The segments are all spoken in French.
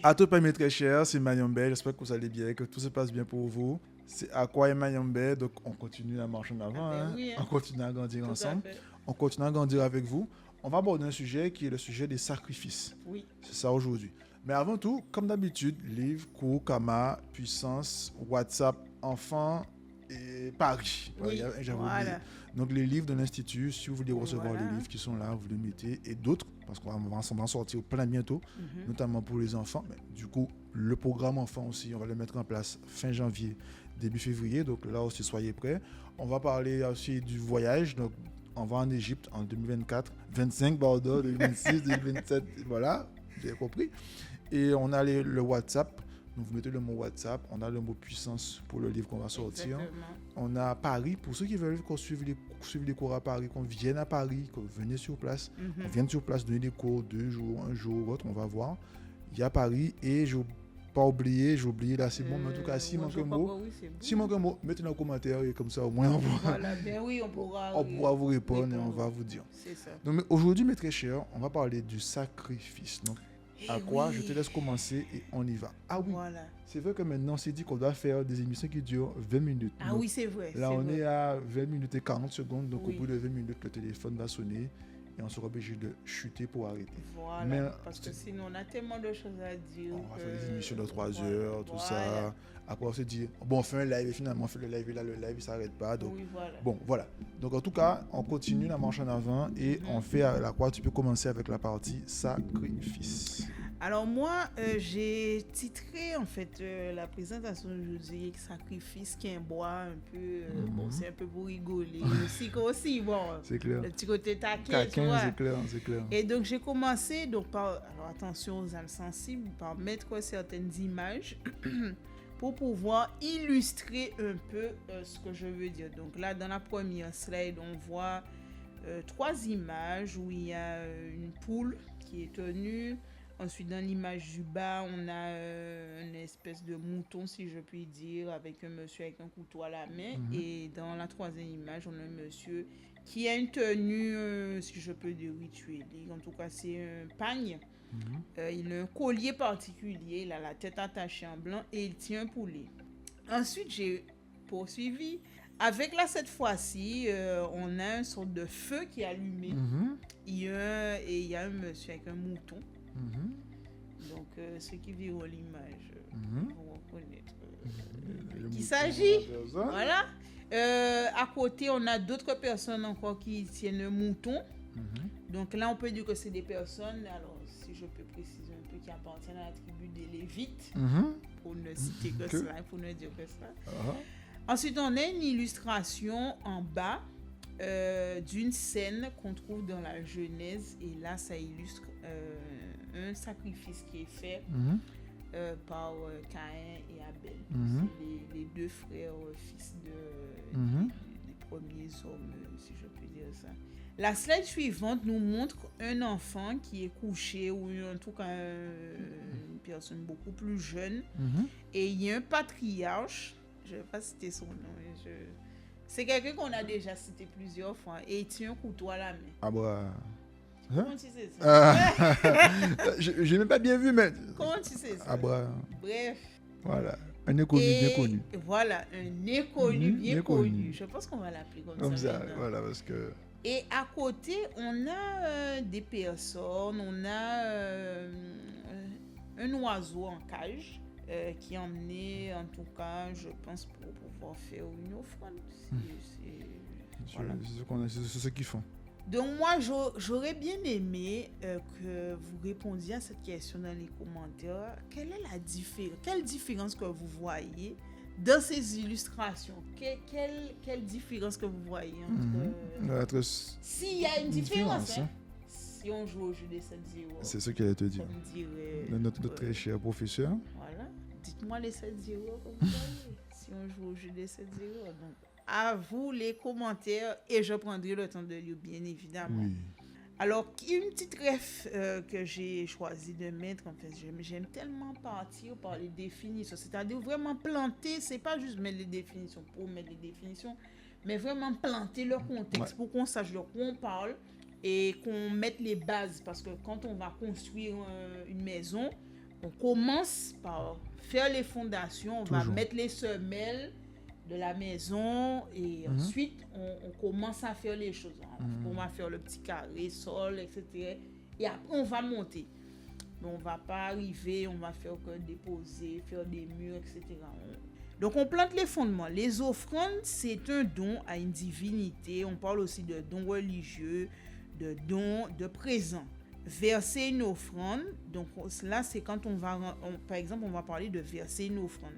À tout mes très chers, c'est Mayombe. J'espère que vous allez bien, que tout se passe bien pour vous. C'est Aqua et Mayombe, donc on continue à marcher en avant, Oui, on hein. continue à grandir Tout à ensemble, fait. on continue à grandir avec vous. On va aborder un sujet qui est le sujet des sacrifices. Oui. C'est ça aujourd'hui. Mais avant tout, comme d'habitude, livre, cours, Kama, puissance, WhatsApp, enfants et Paris. Oui, J'avais oublié. voilà. Donc les livres de l'Institut, si vous voulez recevoir Voilà. les livres qui sont là, vous les mettez. Et d'autres, parce qu'on va en sortir plein bientôt, notamment pour les enfants. Mais du coup, le programme enfant aussi, on va le mettre en place fin janvier, début février. Donc là aussi, soyez prêts. On va parler aussi du voyage. Donc on va en Égypte en 2024, 25, pardon, 2026, 2027, voilà, vous avez compris. Et on a le WhatsApp. Donc vous mettez le mot WhatsApp, on a le mot puissance pour le livre qu'on va sortir. Exactement. On a Paris, pour ceux qui veulent qu'on suive les cours à Paris, qu'on vienne à Paris, qu'on vienne sur place, on vienne sur place donner des cours 2 jours, 1 jour, autre, on va voir. Il y a Paris et je n'ai pas oublié, j'ai oublié là, c'est bon, mais en tout cas, s'il manque un mot, s'il manque un mot, mettez dans le commentaire et comme ça au moins Voilà, bien oui, on pourra vous répondre et on va vous dire. C'est ça. Donc aujourd'hui, mes très chers, on va parler du sacrifice. Donc, à quoi je te laisse commencer et on y va. Ah oui, voilà. C'est vrai que maintenant on s'est dit qu'on doit faire des émissions qui durent 20 minutes. Ah donc, oui, c'est vrai. Là on est à 20 minutes et 40 secondes, donc Oui. au bout de 20 minutes le téléphone va sonner et on sera obligé de chuter pour arrêter. Voilà, Mais, parce que sinon on a tellement de choses à dire. On va faire des émissions de 3 heures, tout ça. Après on se dit, bon on fait un live et finalement on fait le live et là le live il s'arrête pas. Donc, oui, voilà. Bon voilà. Donc en tout cas on continue la marche en avant et on fait la quoi. Tu peux commencer avec la partie sacrifice. Alors moi, j'ai titré en fait la présentation d'aujourd'hui sacrifice qui est un bois un peu, bon c'est un peu pour rigoler, aussi bon, c'est clair. Le petit côté taquin, tu vois. C'est clair. Et donc j'ai commencé donc par, alors attention aux âmes sensibles, par mettre certaines images pour pouvoir illustrer un peu ce que je veux dire. Donc là dans la première slide on voit 3 images où il y a une poule qui est tenue. Ensuite, dans l'image du bas, on a une espèce de mouton, si je puis dire, avec un monsieur avec un couteau à la main. Et dans la troisième image, on a un monsieur qui a une tenue, si je peux dire, rituelle. En tout cas, c'est un pagne. Il a un collier particulier, il a la tête attachée en blanc et il tient un poulet. Ensuite, j'ai poursuivi. Avec là, cette fois-ci, on a une sorte de feu qui est allumé. Il y a un monsieur avec un mouton. Donc, ceux qui verront l'image vont reconnaître qu'il s'agit. Voilà. À côté, on a d'autres personnes encore qui tiennent un mouton. Donc là, on peut dire que c'est des personnes, alors si je peux préciser un peu, qui appartiennent à la tribu des Lévites, pour ne citer que cela, pour ne dire que ça. Ensuite, on a une illustration en bas d'une scène qu'on trouve dans la Genèse. Et là, ça illustre un sacrifice qui est fait par Caïn et Abel. C'est les 2 frères fils des premiers hommes, si je peux dire ça. La slide suivante nous montre un enfant qui est couché, ou en tout cas une personne beaucoup plus jeune. Et il y a un patriarche, je ne vais pas citer son nom, c'est quelqu'un qu'on a déjà cité plusieurs fois, et il tient un couteau à la main. Ah bah... Comment tu sais ça? J'ai même pas bien vu, mais... Comment tu sais ça? Ah bah... Bref. Voilà. Un inconnu bien connu. Voilà, un inconnu bien connu. Je pense qu'on va l'appeler comme ça. Voilà, parce que... Et à côté, on a des personnes, on a un oiseau en cage qui est emmené, en tout cas, je pense, pour pouvoir faire une offrande. C'est ce qu'ils font. Donc moi, j'aurais bien aimé que vous répondiez à cette question dans les commentaires. Quelle différence que vous voyez dans ces illustrations? Quelle différence que vous voyez entre... S'il y a une différence, hein? Si on joue au jeu des 7-0. C'est ce qu'elle te dit. Notre très cher professeur. Voilà. Dites-moi les 7-0 comme vous voyez. Si on joue au jeu des 7-0. Donc, à vous les commentaires et je prendrai le temps de lire, bien évidemment. Oui. Alors, une petite ref que j'ai choisi de mettre, en fait, j'aime tellement partir par les définitions. C'est-à-dire vraiment planter, c'est pas juste mettre les définitions pour mettre les définitions, mais vraiment planter le contexte pour qu'on sache de quoi on parle et qu'on mette les bases. Parce que quand on va construire une maison, on commence par faire les fondations, on va Toujours. mettre les semelles de la maison et ensuite on commence à faire les choses. On va faire le petit carré, sol, etc. Et après on va monter. Mais on va pas arriver, on va faire que déposer, faire des murs, etc. Donc on plante les fondements. Les offrandes, c'est un don à une divinité. On parle aussi de dons religieux, de dons de présents. Verser une offrande, donc là c'est quand par exemple on va parler de verser une offrande.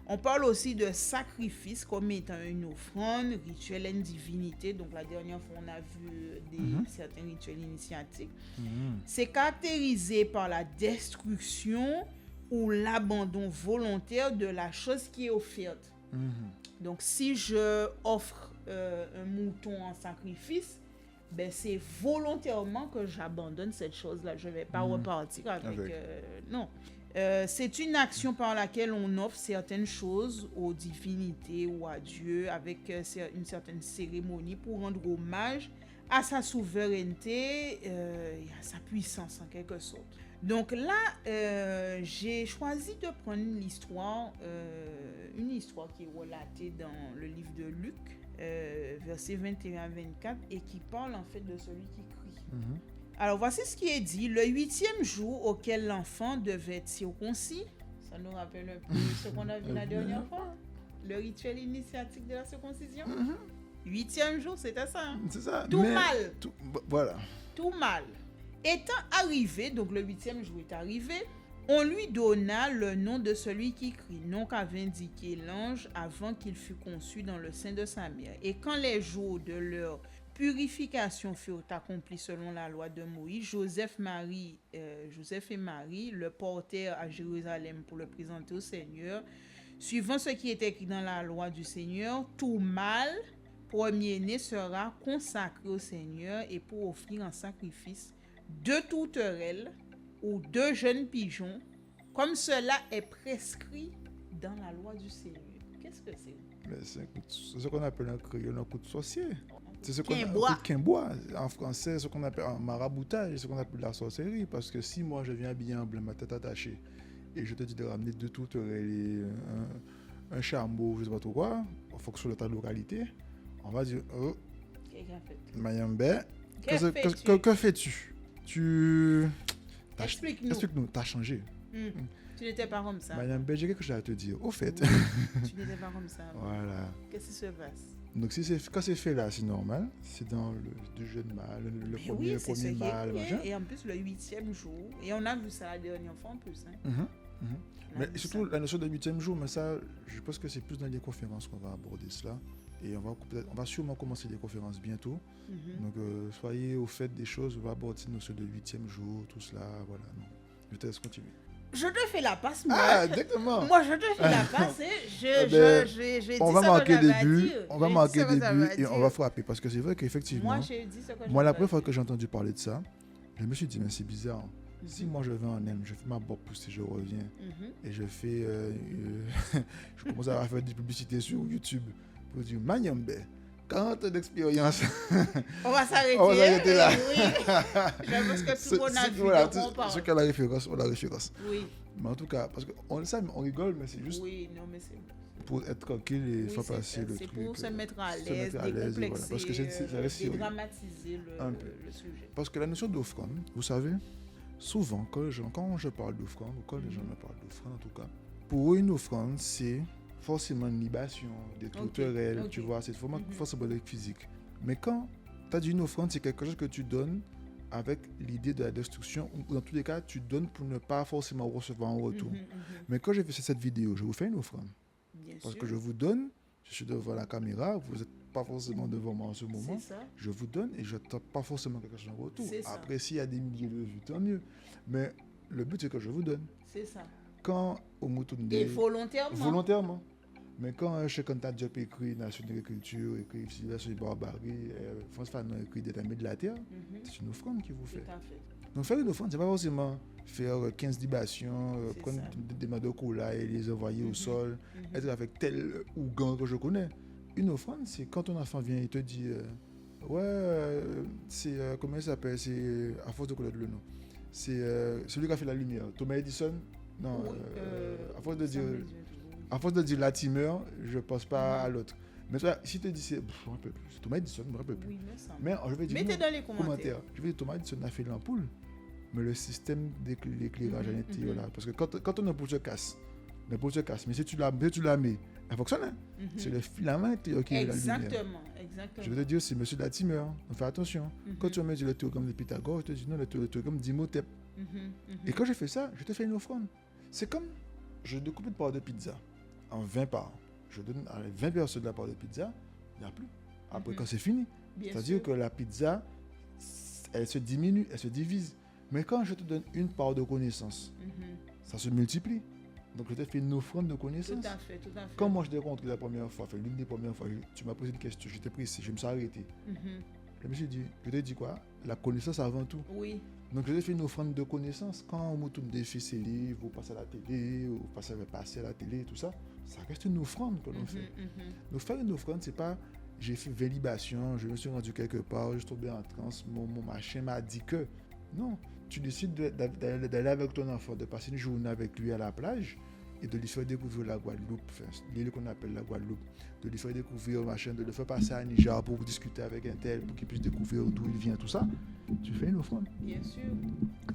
On parle aussi de sacrifice comme étant une offrande, rituel à une divinité. Donc la dernière fois on a vu certains rituels initiatiques. C'est caractérisé par la destruction ou l'abandon volontaire de la chose qui est offerte. Donc si je offre un mouton en sacrifice, ben c'est volontairement que j'abandonne cette chose-là. Je ne vais pas repartir avec. Non. C'est une action par laquelle on offre certaines choses aux divinités ou à Dieu avec une certaine cérémonie pour rendre hommage à sa souveraineté et à sa puissance en quelque sorte. Donc là, j'ai choisi de prendre une histoire qui est relatée dans le livre de Luc, versets 21 à 24, et qui parle en fait de celui qui crie. Alors voici ce qui est dit. Le 8e jour auquel l'enfant devait être circoncis, ça nous rappelle un peu ce qu'on a vu la dernière fois, le rituel initiatique de la circoncision. 8e jour, c'était ça. Hein? C'est ça. Tout mal. Voilà. Tout mal. Étant arrivé, donc le 8e jour est arrivé, on lui donna le nom de celui qui crie, nom qu'avait indiqué l'ange avant qu'il fût conçu dans le sein de sa mère. Et quand les jours de leur purification furent accomplis selon la loi de Moïse, Joseph et Marie le portèrent à Jérusalem pour le présenter au Seigneur. Suivant ce qui est écrit dans la loi du Seigneur, tout mâle premier-né sera consacré au Seigneur et pour offrir en sacrifice 2 tourterelles ou 2 jeunes pigeons, comme cela est prescrit dans la loi du Seigneur. Qu'est-ce que c'est? Mais c'est ce qu'on appelle un créole, un coup de sorcier. C'est ce Quimbois. bois. En français, ce qu'on appelle un maraboutage, ce qu'on appelle la sorcellerie. Parce que si moi je viens habillé en blanc, ma tête attachée, et je te dis de ramener 2 tourterelles et un chameau, je ne sais pas trop quoi, en fonction de ta localité, on va dire, oh, Mayambé, que fais-tu? Explique-nous, t'as changé. Tu n'étais pas comme ça. Mayambé, j'ai quelque chose à te dire. Au fait. Tu n'étais pas comme ça. Voilà. Qu'est-ce qui se passe? Donc quand c'est fait là, c'est normal. C'est dans le jeune mâle, le premier mâle. Et en plus, le 8e jour. Et on a vu ça la dernière fois en plus. Hein. Mais surtout la notion de 8e jour, mais ça, je pense que c'est plus dans les conférences qu'on va aborder cela. Et on va sûrement commencer des conférences bientôt. Donc soyez au fait des choses, on va aborder cette notion de 8e jour, tout cela. Voilà. Non. Je te laisse continuer. Je te fais la passe, moi. Ah, exactement. Moi, je te fais la passe. On va marquer début, et on va frapper. Parce que c'est vrai qu'effectivement, moi, j'ai dit ce que moi la première fois que j'ai entendu parler de ça, je me suis dit, mais c'est bizarre. Si moi je vais en Inde, je fais ma bob pousse et je reviens. Et je fais. Je commence à faire des publicités sur YouTube pour dire, Mayambé, 40 ans d'expérience. On va s'arrêter. On va s'arrêter là. Oui. Je pense que tout le monde a vu de quoi on parle. Ceux qui ont la référence, Oui. Mais en tout cas, parce qu'on rigole, mais c'est juste pour être tranquille et faire passer le truc. C'est pour se mettre à l'aise, décomplexer, voilà. Parce que dédramatiser le sujet. Parce que la notion d'offrande, vous savez, souvent, quand je parle d'offrande, ou quand les gens me parlent d'offrande en tout cas, pour eux, une offrande, c'est forcément une libation, des tourterelles, tu vois, c'est forcément physique. Mais quand tu as dit une offrande, c'est quelque chose que tu donnes avec l'idée de la destruction, ou dans tous les cas, tu donnes pour ne pas forcément recevoir en retour. Mais quand j'ai fait cette vidéo, je vous fais une offrande. Parce que je vous donne, je suis devant la caméra, vous n'êtes pas forcément devant moi en ce moment, je vous donne et je ne tape pas forcément quelque chose en retour. Après, s'il y a des milliers de vues, tant mieux. Mais le but, c'est que je vous donne. C'est ça. Quand au Moutoundé... Et volontairement. Mais quand chez Cantat Diop écrit Nation d'agriculture, écrit Civilisation et barbarie, France Fanon écrit des amis de la terre, c'est une offrande qu'il vous fait. Donc faire une offrande, c'est pas forcément faire 15 libations, prendre des mains de cola et les envoyer au sol, être avec tel ougan que je connais. Une offrande, c'est quand ton enfant vient et te dit c'est comment il s'appelle, c'est à force de connaître le nom. c'est celui qui a fait la lumière. Thomas Edison. Non, Oui, à force de ça dire, me dit- à force de dire Latimer, je pense pas à l'autre. Mais toi, si tu dis c'est je me rappelle plus. C'est Thomas Edison, je me rappelle plus. Oui, me semble. Mais je vais dire Mettez non, dans les commentaires. Je vais dire Thomas Edison a fait l'ampoule, mais le système d'éclairage en été là, parce que quand on ampoule se casse, mais si tu la mets, elle fonctionne. Hein? Mhm. C'est le filament intérieur qui est la lumière. Exactement. Je veux te dire, c'est monsieur Latimer. Donc fais attention. Quand tu mets le théorème de Pythagore, je te dis non, le théorème d'Imhotep. Et quand j'ai fait ça, je te fais une offrande. C'est comme je découpe une part de pizza en 20 parts. Je donne à 20 personnes de la part de pizza, il n'y a plus. Après, quand c'est fini, Bien c'est-à-dire sûr. que la pizza, elle se diminue, elle se divise. Mais quand je te donne une part de connaissance, ça se multiplie. Donc, je te fais une offrande de connaissance. Tout à fait, tout à fait. Quand moi je t'ai rencontré la première fois, l'une des premières fois, tu m'as posé une question, j'étais précis, je me suis arrêté. Je me suis dit, je t'ai dit quoi? La connaissance avant tout. Oui. Donc je t'ai fait une offrande de connaissance. Quand on tourne des fiches et livres, ou passe à la télé, ou passer à la télé, tout ça, ça reste une offrande que l'on fait. Donc faire une offrande, c'est pas j'ai fait 20 libations, je me suis rendu quelque part, je suis tombé en transe, mon machin m'a dit que. Non, tu décides d'aller avec ton enfant, de passer une journée avec lui à la plage et de lui faire découvrir la Guadeloupe, l'île qu'on appelle la Guadeloupe, de lui faire découvrir machin, de le faire passer à Niger pour discuter avec un tel, pour qu'il puisse découvrir d'où il vient, tout ça. Tu fais une offrande. Bien sûr.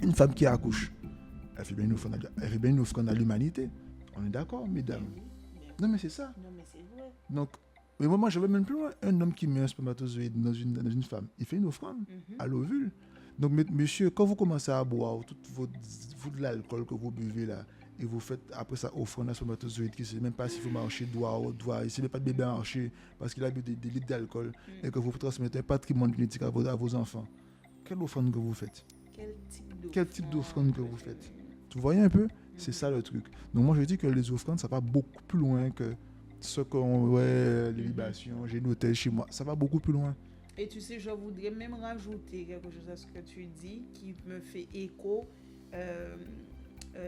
Une femme qui accouche, elle fait bien une offrande à l'humanité. On est d'accord, mesdames? Non, mais c'est ça. Non, mais c'est vrai. Donc, mais moi, je vais même plus loin. Un homme qui met un spermatozoïde dans une femme, il fait une offrande à l'ovule. Donc, monsieur, quand vous commencez à boire vous de l'alcool que vous buvez là, et vous faites après ça offrande à spermatozoïde qui ne sait même pas s'il faut marcher doigt, il ne sait même pas de bébé marcher parce qu'il a bu des litres d'alcool et que vous transmettez un patrimoine génétique à vos enfants. Quelle offrande que vous faites? Quel type d'offrande que vous faites? Tu voyez un peu? C'est ça le truc. Donc moi je dis que les offrandes, ça va beaucoup plus loin que ce qu'on... Ouais, les libations, j'ai une hôtel chez moi. Ça va beaucoup plus loin. Et tu sais, je voudrais même rajouter quelque chose à ce que tu dis qui me fait écho.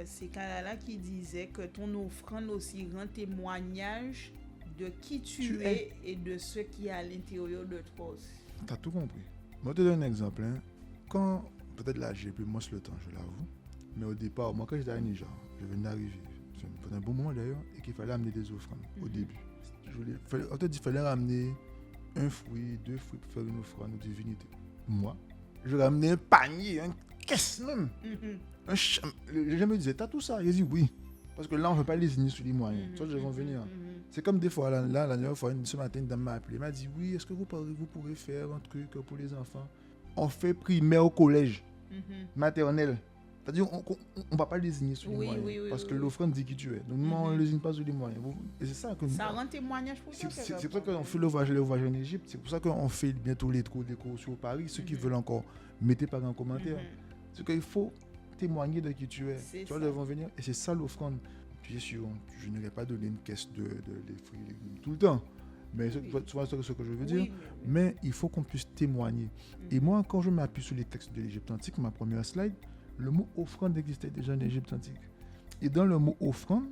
C'est Kalala qui disait que ton offrande aussi rend témoignage de qui tu es et de ce qui est à l'intérieur de toi aussi. Tu as tout compris. Moi, je te donne un exemple. Hein. Quand, peut-être là, j'ai plus moins le temps, je l'avoue. Mais au départ, moi, quand j'étais à Niger, je venais d'arriver. Ça me faisait un bon moment d'ailleurs, et qu'il fallait amener des offrandes au début. On te dit qu'il fallait ramener un fruit, 2 fruits pour faire une offrande aux divinités. Moi, je ramenais un panier, une caisse même. Je me disais, t'as tout ça? Il dit oui. Parce que là, on ne veut pas lésigner sur les moyens. Tu vois, je vais venir. C'est comme des fois, la dernière fois, ce matin, une dame m'a appelé. Elle m'a dit, oui, est-ce que vous pourrez faire un truc pour les enfants? On fait primaire au collège, maternelle. C'est-à-dire, on ne va pas lésigner sur les moyens. Parce que l'offrande dit qui tu es. Donc, nous, on ne lésigne pas sur les moyens. Et c'est ça que ça rend témoignage pour toi. C'est pour ça qu'on fait le voyage en Égypte. C'est pour ça qu'on fait bientôt les cours sur Paris. Ceux qui veulent encore, mettez pas en commentaire. C'est qu'il faut témoigner de qui tu es. Tu vois, ils vont venir. Et c'est ça l'offrande. Bien sûr, je ne vais pas donner une caisse de fruits et légumes tout le temps. Mais tu vois ce que je veux dire. Mais il faut qu'on puisse témoigner. Et moi, quand je m'appuie sur les textes de l'Égypte antique, ma première slide, le mot offrande existait déjà en Égypte antique. Et dans le mot offrande,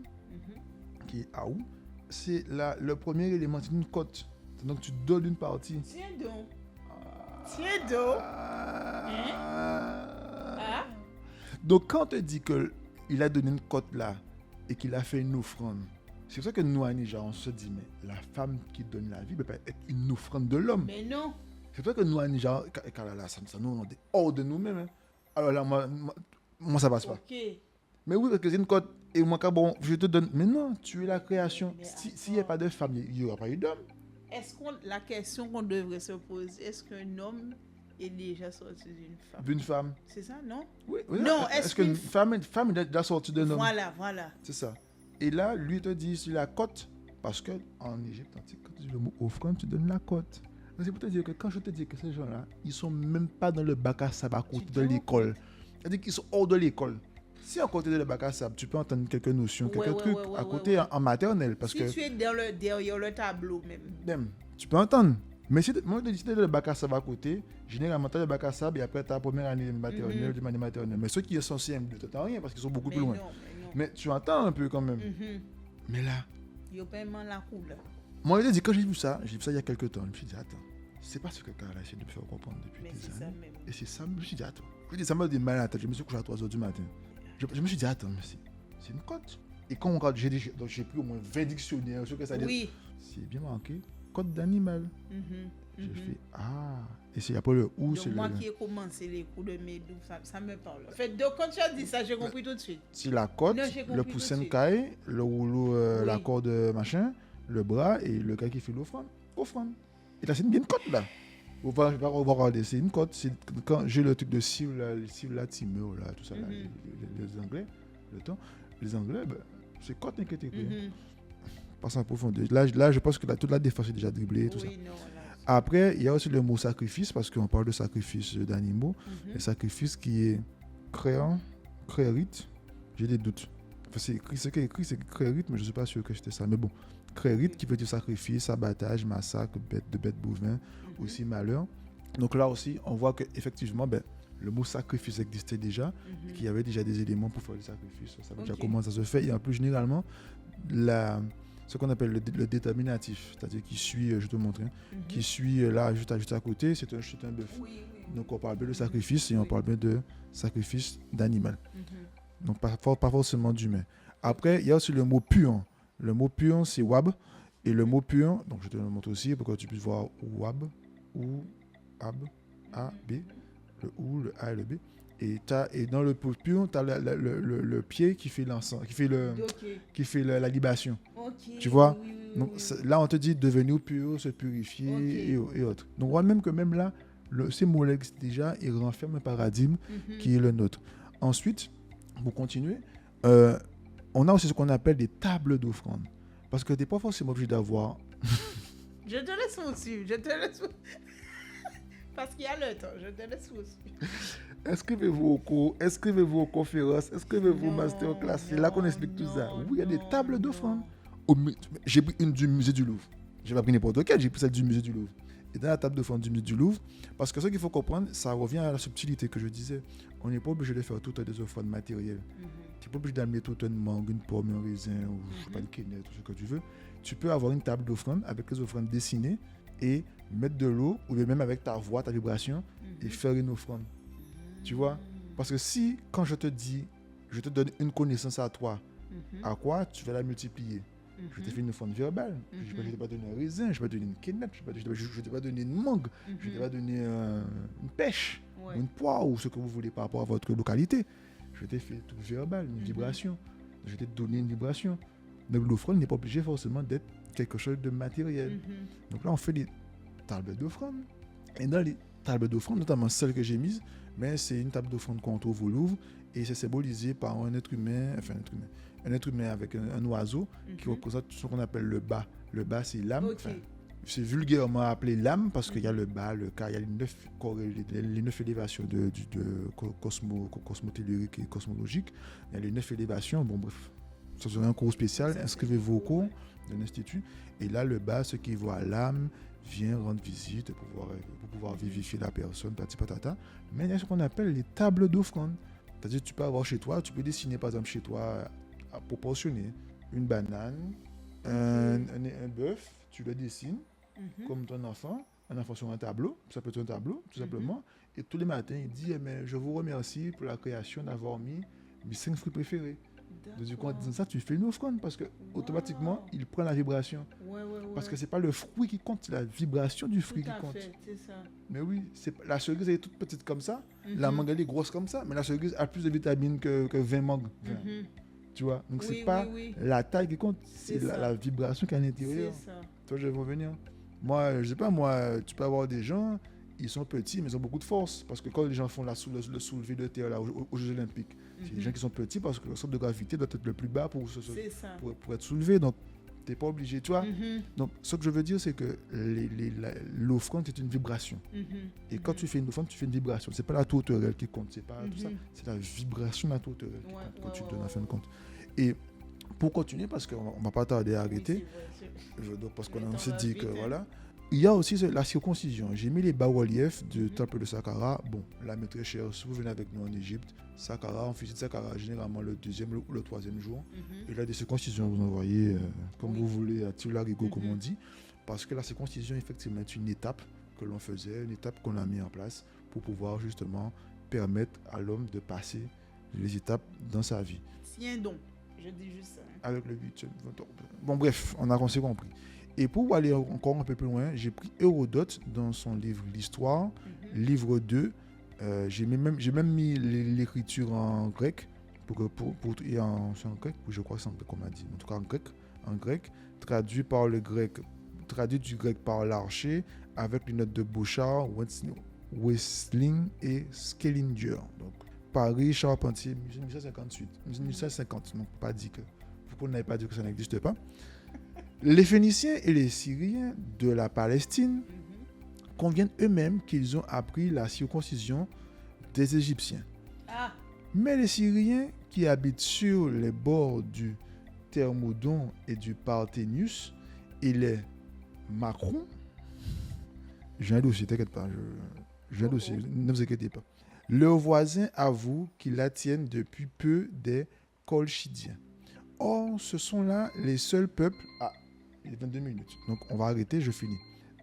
qui est aou, c'est le premier élément, c'est une cote. Donc tu donnes une partie. Tiens donc. Tiens donc. Donc quand on te dit qu'il a donné une cote là et qu'il a fait une offrande, c'est pour ça que nous à Niger, on se dit, mais la femme qui donne la vie peut pas être une offrande de l'homme. Mais non. C'est pour ça que nous à Niger, ça nous on est hors de nous-mêmes. Hein. Alors là, moi ça passe pas. Mais oui, parce que c'est une cote. Et moi, bon, je te donne. Mais non, tu es la création. S'il n'y a pas de femme, il n'y aura pas eu d'homme. La question qu'on devrait se poser, est-ce qu'un homme est déjà sorti d'une femme? D'une femme. C'est ça, non? Oui. Non, est-ce qu'une femme est déjà sortie d'un homme? Voilà. C'est ça. Et là, lui te dit sur la cote. Parce qu'en Égypte antique, quand tu dis le mot offrande, tu donnes la cote. C'est pour te dire que quand je te dis que ces gens-là, ils ne sont même pas dans le bac à sable à côté de l'école. C'est-à-dire qu'ils sont hors de l'école. Si à côté de le bac à sable, tu peux entendre quelques notions, quelques trucs à côté en maternelle. Parce que tu es derrière le tableau même. Tu peux entendre. Mais si tu es dans le bac à sable à côté, généralement tu as le bac à sable et après tu as la première année maternelle, deuxième année maternelle. Mais ceux qui sont CM2, tu n'entends rien parce qu'ils sont beaucoup plus loin. Mais tu entends un peu quand même. Mais là... Il y a pas la couleur. Moi, je te dis, quand j'ai vu ça il y a quelques temps, je me suis dit, attends, c'est pas ce que Carla a essayé de me faire comprendre depuis des années. Et c'est ça, je me suis dit, attends, Je dis, ça m'a dit mal à la tête. Je me suis couché à 3h du matin. Je me suis dit, attends, mais c'est une cote. Et quand on regarde, donc j'ai pris au moins 20 dictionnaires, ce que ça dit. Oui. C'est bien marqué, cote d'animal. J'ai fait, et c'est après le ou, c'est Donc, moi le. qui ai commencé les cours de Médou, ça me parle. En fait, donc, quand tu as dit ça, j'ai compris tout de suite. C'est la côte, Non, j'ai compris le tout de poussin suite. caille, le rouleau, Oui. la corde machin, le bras et le gars qui fait l'offrande. Et là, c'est une bien côte là. On va regarder, c'est une côte. Quand j'ai le truc de cible là, Timeo, là, tout ça, là, les Anglais, le temps, les Anglais, ben, c'est côte inquiété. Pas en profondeur. Là, je pense que toute la défense est déjà dribblée, tout ça. Oui, non, là. Après, il y a aussi le mot sacrifice, parce qu'on parle de sacrifice d'animaux. Le sacrifice qui est créérite, j'ai des doutes. Enfin, c'est écrit, ce qui est écrit, c'est créérite, mais je ne suis pas sûr que c'était ça. Mais bon, créérite qui veut dire sacrifice, abattage, massacre, de bêtes bovins, aussi malheur. Donc là aussi, on voit qu'effectivement, le mot sacrifice existait déjà, qu'il y avait déjà des éléments pour faire le sacrifice. Ça veut dire comment ça se fait. Et en plus, généralement, ce qu'on appelle le déterminatif, c'est-à-dire qui suit, je te montre, qui suit là, juste à côté, c'est un bœuf. Oui. Donc on parle bien de sacrifice et on parle bien de sacrifice d'animal. Donc pas forcément d'humain. Après, il y a aussi le mot puant. Le mot puant, c'est wab. Et le mot puant, donc je te le montre aussi pour que tu puisses voir wab, ou, ab, a, b, le ou, le a et le b. Et dans le puant, tu as le pied qui fait l'encens, qui fait la libation. Tu vois? Donc là, on te dit devenir pur, se purifier et autres. Donc on voit même que même là, ces mots-là existent déjà et renferment un paradigme qui est le nôtre. Ensuite, pour continuer, on a aussi ce qu'on appelle des tables d'offrande. Parce que tu n'es pas forcément obligé d'avoir... Je te laisse poursuivre, parce qu'il y a le temps, je te laisse poursuivre. Inscrivez-vous au cours, inscrivez-vous aux conférences, inscrivez-vous au masterclass. C'est là qu'on explique tout ça. Oui, il y a des tables d'offrande. J'ai pris une du musée du Louvre. Je n'ai pas pris n'importe quelle, j'ai pris celle du musée du Louvre. Et dans la table d'offrande du musée du Louvre, parce que ce qu'il faut comprendre, ça revient à la subtilité que je disais. On n'est pas obligé de faire toutes des offrandes matérielles. Tu n'es pas obligé d'amener tout un mangue, une pomme, un raisin, ou je sais pas, une quenelle, tout ce que tu veux. Tu peux avoir une table d'offrande avec les offrandes dessinées et mettre de l'eau, ou même avec ta voix, ta vibration, et faire une offrande. Tu vois? Parce que si, quand je te dis, je te donne une connaissance à toi, à quoi tu vas la multiplier? Je t'ai fait une offrande verbale. Je ne t'ai pas donné un raisin, je ne t'ai pas donné une quenelle, je ne t'ai pas donné une mangue, je ne t'ai pas donné une pêche, une poire, ou ce que vous voulez par rapport à votre localité. Je t'ai fait tout verbal, une vibration. Je t'ai donné une vibration. Donc l'offrande n'est pas obligée forcément d'être quelque chose de matériel. Donc là, on fait des tables d'offrande. Et dans les tables d'offrande, notamment celle que j'ai mise, mais c'est une table d'offrande qu'on trouve au Louvre et c'est symbolisé par un être humain avec un oiseau qui représente ce qu'on appelle le bas. Le bas, c'est l'âme. C'est vulgairement appelé l'âme parce qu'il y a le bas, le cas, il y a les 9 élévations de cosmotellurique et cosmologique. Il y a les 9 élévations. Bon, bref, ça serait un cours spécial. Inscrivez-vous au cours de l'Institut. Et là, le bas, ce qui voit l'âme, vient rendre visite pour pouvoir vivifier la personne, patata. Mais il y a ce qu'on appelle les tables d'offrande. C'est-à-dire tu peux avoir chez toi, tu peux dessiner par exemple chez toi à proportionner une banane, un bœuf, tu le dessines comme ton enfant, un enfant sur un tableau, ça peut être un tableau tout simplement, et tous les matins il dit je vous remercie pour la création d'avoir mis mes 5 fruits préférés. Donc, du coup, en disant ça, tu fais une offrande parce que automatiquement, il prend la vibration. Parce que c'est pas le fruit qui compte, c'est la vibration du fruit qui compte. C'est ça. Mais oui, la cerise elle est toute petite comme ça, la mangue elle est grosse comme ça, mais la cerise a plus de vitamines que 20 mangues. Tu vois, donc c'est pas la taille qui compte, c'est la vibration qui est à l'intérieur. C'est ça. Toi, je vais revenir. Moi, je sais pas, tu peux avoir des gens, ils sont petits, mais ils ont beaucoup de force. Parce que quand les gens font le soulevé de terre là, aux Jeux Olympiques, c'est des gens qui sont petits parce que le centre de gravité doit être le plus bas pour être soulevé. Donc, tu n'es pas obligé, tu vois. Donc, ce que je veux dire, c'est que l'offrande, c'est une vibration. Et quand tu fais une offrande, tu fais une vibration. Ce n'est pas la tourterelle qui compte, c'est pas tout ça. C'est la vibration de la tourterelle que tu donnes en fin de compte. Et pour continuer, parce qu'on ne va pas tarder à arrêter, parce qu'on s'est dit que voilà. Il y a aussi la circoncision. J'ai mis les bas-reliefs du temple de Saqqara. Bon, la très chère, si vous venez avec nous en Égypte, Saqqara, on visite Saqqara généralement le 2e ou le 3e jour. Et là, des circoncisions, vous envoyez comme vous voulez, à Tula-Rigo, comme on dit. Parce que la circoncision, effectivement, est une étape que l'on faisait, une étape qu'on a mis en place pour pouvoir justement permettre à l'homme de passer les étapes dans sa vie. Tiens donc, je dis juste ça. Avec le but. Bon, bref, on a compris. Et pour aller encore un peu plus loin, j'ai pris Hérodote dans son livre L'Histoire, livre 2. J'ai même mis l'écriture en grec, et c'est en grec, je crois que c'est en grec qu'on m'a dit, en tout cas en grec, traduit du grec par Larcher, avec les notes de Bouchard, Wessling et Schellinger. Donc, Paris, Charpentier, 1850. Donc, pas dit que. Vous n'avez pas dit que ça n'existe pas. Les Phéniciens et les Syriens de la Palestine conviennent eux-mêmes qu'ils ont appris la circoncision des Égyptiens. Ah. Mais les Syriens qui habitent sur les bords du Thermodon et du Parthénius et les Macrons, j'ai un dossier, t'inquiète pas, j'ai un dossier, ne vous inquiétez pas. Leurs voisins avouent qu'ils la tiennent depuis peu des Colchidiens. Or, ce sont là les seuls peuples... Ah, il est 22 minutes, donc on va arrêter, je finis.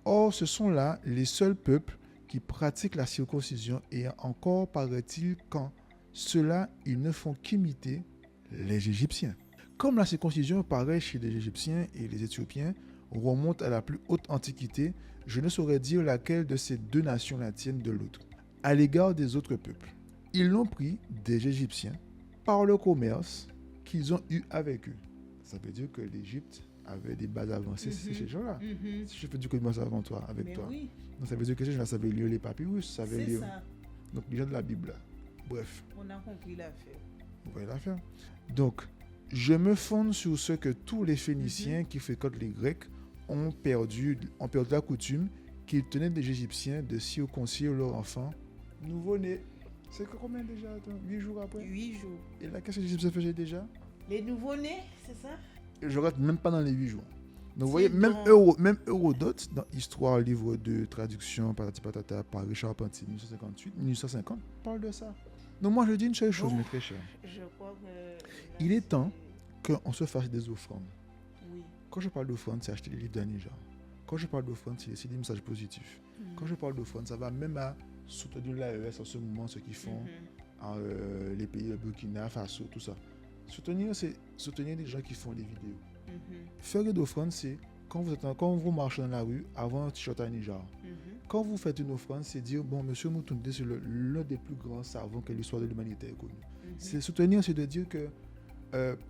Or, ce sont là les seuls peuples qui pratiquent la circoncision et encore paraît-il qu'en cela, ils ne font qu'imiter les Égyptiens. Comme la circoncision paraît chez les Égyptiens et les Éthiopiens remonte à la plus haute antiquité, je ne saurais dire laquelle de ces deux nations la tienne de l'autre. À l'égard des autres peuples, ils l'ont pris des Égyptiens par le commerce qu'ils ont eu avec eux. Ça veut dire que l'Égypte avait des bases avancées, c'est ces gens-là. Si je fais du commerce avant toi, avec Mais toi. oui. Donc ça veut dire que ces gens-là savaient lire les papyrus, savaient C'est lire. ça. Donc les gens de la Bible là. Bref, On a compris l'affaire. vous voyez l'affaire. Donc, je me fonde sur ce que tous les Phéniciens qui fréquentent les Grecs ont perdu la coutume qu'ils tenaient des Égyptiens de circoncire leurs enfants nouveau-nés. C'est que combien déjà? 8 jours après? 8 jours. Et là, qu'est-ce que les Égyptiens faisaient déjà? Les nouveau-nés, c'est ça? Et je reste même pas dans les 8 jours. Donc, vous C'est voyez, donc- même Hérodote, dans Histoire, livre de traduction, patati patata, par Richard Panty, 1850, parle de ça. Donc, moi, je dis une seule chose, Bon. mes très chers. Je crois que... là, Il est c'est- temps qu'on se fasse des offrandes. Oui. Quand je parle d'offrande, c'est acheter les livres d'Anija. Quand je parle d'offrande, c'est des messages positifs. Quand je parle d'offrande, ça va même à soutenir l'AES en ce moment, ceux qui font les pays de Burkina Faso, tout ça. Soutenir, c'est soutenir des gens qui font des vidéos. Faire des offrandes, c'est quand vous marchez dans la rue, avant un t-shirt Anija. Quand vous faites une offrande, c'est dire, bon, monsieur Moutounde, c'est l'un des plus grands savants que l'histoire de l'humanité ait connu. C'est soutenir, c'est de dire que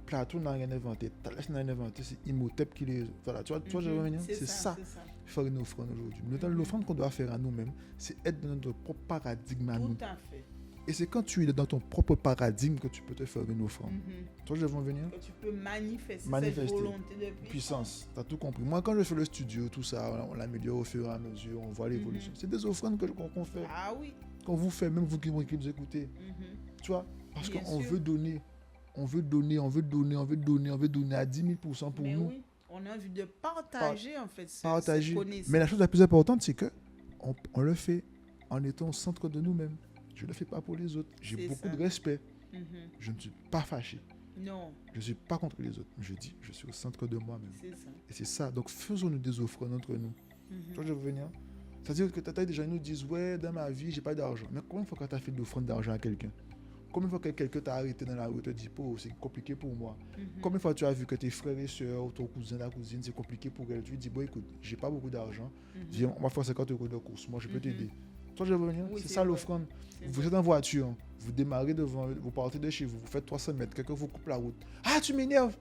Platon n'a rien inventé, Thalès n'a rien inventé, c'est Imhotep qui les... Voilà, tu vois, je veux venir. C'est ça, faire une offrande aujourd'hui. L'offrande qu'on doit faire à nous-mêmes, c'est être dans notre propre paradigme à nous. Tout à fait. Et c'est quand tu es dans ton propre paradigme que tu peux te faire une offrande. Toi, je veux venir. Que tu peux manifester cette volonté de puissance. Tu as tout compris. Moi, quand je fais le studio, tout ça, on l'améliore au fur et à mesure, on voit l'évolution. C'est des offrandes qu'on fait. Ah oui. Qu'on vous fait, même vous qui nous écoutez. Tu vois, parce Bien qu'on sûr. veut donner. On veut donner à 10 000% pour Mais nous. oui, on a envie de partager en fait Partager. cette connaissance. Mais la chose la plus importante, c'est que on le fait en étant au centre de nous-mêmes. Je ne le fais pas pour les autres. J'ai C'est beaucoup ça. de respect. Mhm. Je ne suis pas fâché. Non, Je ne suis pas contre les autres. Je dis, je suis au centre de moi-même. c'est ça. Et c'est ça. Donc, faisons-nous des offrandes entre nous. Mhm. Toi, je veux venir. C'est-à-dire que des gens qui nous disent, ouais, dans ma vie, j'ai pas d'argent. Mais combien de fois tu as fait d'offrande d'argent à quelqu'un? Combien de fois que quelqu'un t'a arrêté dans la rue et te dit, oh, c'est compliqué pour moi? Combien de fois tu as vu que tes frères et sœurs, ou ton cousin, ta cousine, c'est compliqué pour elle? Tu lui dis, bon, écoute, j'ai pas beaucoup d'argent. Viens, on va faire 50 € de course. Moi, je peux t'aider. Toi, je veux venir. Oui, c'est c'est ça vrai. l'offrande. C'est Vous vrai. êtes en voiture, vous démarrez devant, vous partez de chez vous, vous faites 300 mètres, quelqu'un vous coupe la route. Ah, tu m'énerves!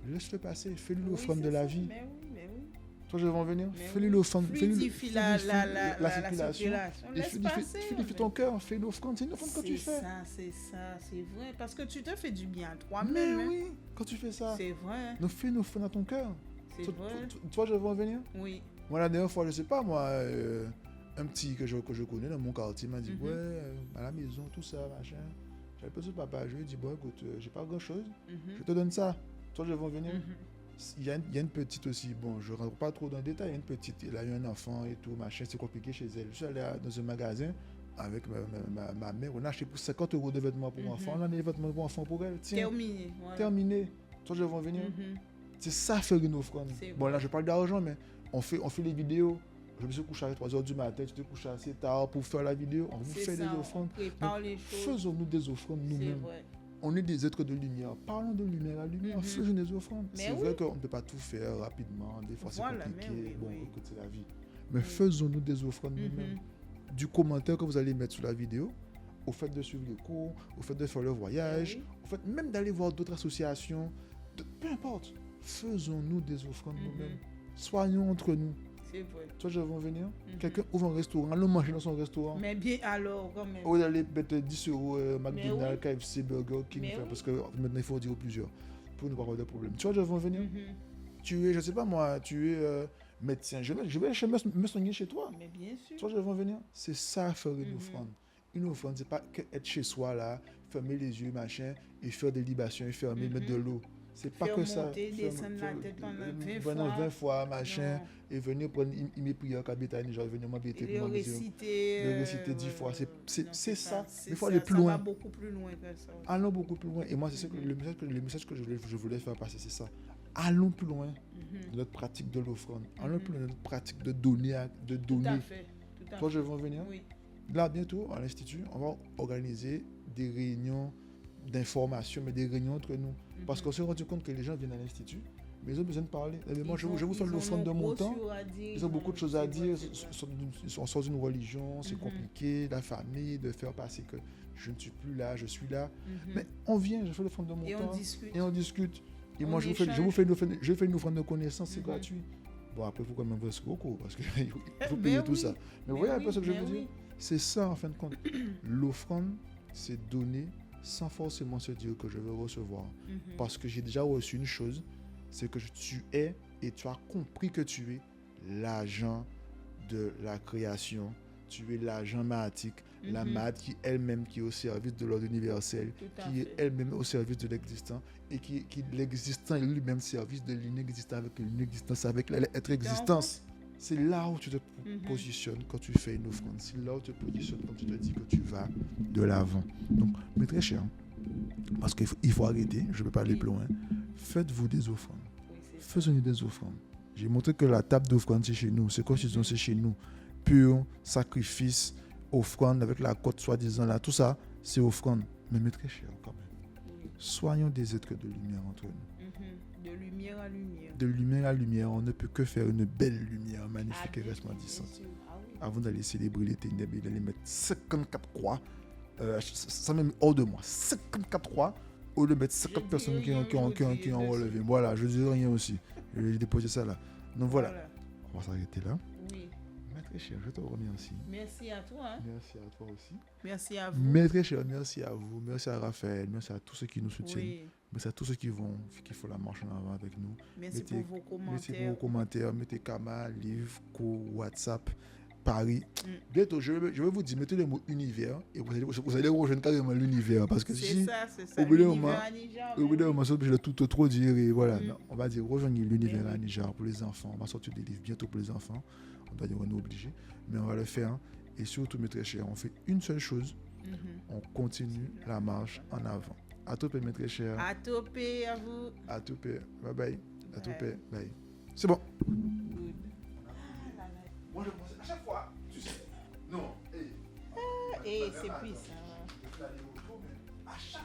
Laisse-le passer, fais-lui Oui, l'offrande c'est de la ça. vie. Mais oui, mais oui. Toi, je veux en venir. Mais Fais-lui oui. l'offrande. Fluidifie la circulation. Et Laisse passer. fluidifie ton cœur. Fais l'offrande. C'est une offrande que tu fais. C'est ça, c'est vrai. Parce que tu te fais du bien à Mais toi-même. hein. oui, quand tu fais ça, C'est vrai, donc fais une offrande à ton cœur. c'est vrai. Toi, je veux en venir. Oui. Moi, la dernière fois, je sais pas, moi, un petit que je connais dans mon quartier m'a dit, Mhm. ouais, à la maison, tout ça, machin. J'avais pas ce papa, je lui ai dit, bon, écoute, j'ai pas grand chose, je te donne ça. Toi, je veux en venir. Il y a une petite aussi, bon, je rentre pas trop dans le détail, il y a une petite, elle a eu un enfant et tout, machin, c'est compliqué chez elle. Je suis allé dans un magasin avec ma mère, on a acheté pour 50 € de vêtements pour enfant, on a des vêtements pour enfant pour elle. Tiens, Terminé. Voilà. terminé. Toi, je veux en venir. Mhm. C'est ça, faire une offrande. C'est Bon, vrai. là, je parle d'argent, mais on fait les vidéos. je me suis couché à 3h du matin, tu te couches assez tard pour faire la vidéo, on vous fait des offrandes. On prépare les choses. Faisons-nous des offrandes nous-mêmes. On est des êtres de lumière. Parlons de lumière à lumière. Faisons des offrandes. C'est vrai qu'on ne peut pas tout faire rapidement. Des fois, c'est compliqué. Écoute, c'est la vie. Mais faisons-nous des offrandes nous-mêmes. Du commentaire que vous allez mettre sur la vidéo, au fait de suivre les cours, au fait de faire le voyage, au fait même d'aller voir d'autres associations, peu importe. Faisons-nous des offrandes nous-mêmes. Soyons entre nous. C'est vrai. Toi, je vais venir. Quelqu'un ouvre un restaurant, allons manger dans son restaurant. Mais bien alors, quand même. Ou d'aller mettre 10 € McDonald's, KFC, Burger King, parce que maintenant il faut dire plusieurs pour ne pas avoir de problème. Tu vois, je vais venir. Tu es, je sais pas moi, tu es médecin. Je vais me soigner chez toi. Mais bien sûr. Tu vois, je vais venir. C'est ça, faire une offrande. Une offrande, c'est pas être chez soi là, fermer les yeux, machin, et faire des libations, et fermer, mettre de l'eau. C'est pas que ça. Descendre la tête pendant 20 fois, machin, et venir prendre mes prières qu'habiter, genre venir m'habiter pour réciter 10 fois. C'est ça. Il faut aller aller plus loin. Ça va beaucoup plus loin que ça. Allons beaucoup plus loin. Et moi, c'est le message que je voulais faire passer, c'est ça. Allons plus loin de notre pratique de l'offrande. Allons plus loin de notre pratique de donner. Tout à fait. Toi, je vais venir. Oui. Là, bientôt, à l'Institut, on va organiser des réunions d'information, mais des réunions entre nous. Parce qu'on s'est rendu compte que les gens viennent à l'Institut, mais ils ont besoin de parler. Et moi, je vous fais l'offrande de mon temps. Ils ont beaucoup de choses à dire. Ils sont sortis d'une religion, c'est compliqué, la famille, de faire passer que je ne suis plus là, je suis là. Mais on vient, je fais l'offrande de mon temps. Et on discute. Et moi, je fais une offrande de connaissance, c'est gratuit. Bon, après, il faut quand même faire ce beaucoup, parce qu'il faut payer tout ça. Mais vous voyez un peu ce que je veux dire? C'est ça, en fin de compte. L'offrande, c'est donner sans forcément se dire que je vais recevoir. Parce que j'ai déjà reçu une chose, c'est que tu es et tu as compris que tu es l'agent de la création. Tu es l'agent mahatique, la Mahat qui elle-même qui est au service de l'ordre universel, qui est elle-même au service de l'existant, et qui l'existant est lui-même service de l'inexistant avec l'inexistence, avec l'être existence. C'est là où tu te positionnes quand tu fais une offrande. C'est là où tu te positionnes quand tu te dis que tu vas de l'avant. Donc, mes très chers, parce qu'il faut arrêter, je ne peux pas aller plus loin. Faites-vous des offrandes. Faisons-nous des offrandes. J'ai montré que la table d'offrande, c'est chez nous. C'est constitution, c'est chez nous. Pur, sacrifice, offrande avec la côte soi-disant là, tout ça, c'est offrande. Mais mes très chers, quand même, soyons des êtres de lumière entre nous. De lumière à lumière. De lumière à lumière, on ne peut que faire une belle lumière magnifique et resplendissante. Avant d'aller célébrer les ténèbres et d'aller mettre 54 croix, ça même hors de moi, 54 croix, au lieu de mettre 50 personnes qui ont relevé. Voilà, je ne dis rien aussi. J'ai déposé ça là. Donc voilà. On va s'arrêter là. Oui. Mes très chers, je te remercie. Merci à toi. Merci à toi aussi. Merci à vous. Mes très chers, merci à vous. Merci à Raphaël. Merci à tous ceux qui nous soutiennent. Oui. Merci à tous ceux qui font la marche en avant avec nous. Merci pour vos commentaires. Merci pour vos commentaires. Mettez Kama, livre, WhatsApp, Paris. Bientôt, je vais vous dire, mettez le mot univers et vous allez rejoindre carrément l'univers. Parce que si, au bout d'un moment, je suis obligé de tout trop dire. Et voilà, non, on va dire rejoignez l'univers à Niger pour les enfants. On va sortir des livres bientôt pour les enfants. On doit dire on est obligé, mais on va le faire. Et surtout, mes très chers, on fait une seule chose. On continue la marche en avant. À tout paix, mes très chers. À tout paix, à vous. À tout paix. Bye bye. À tout paix. Bye. C'est bon. Good. Moi, je pense à chaque fois, tu sais. Non. Et c'est puissant.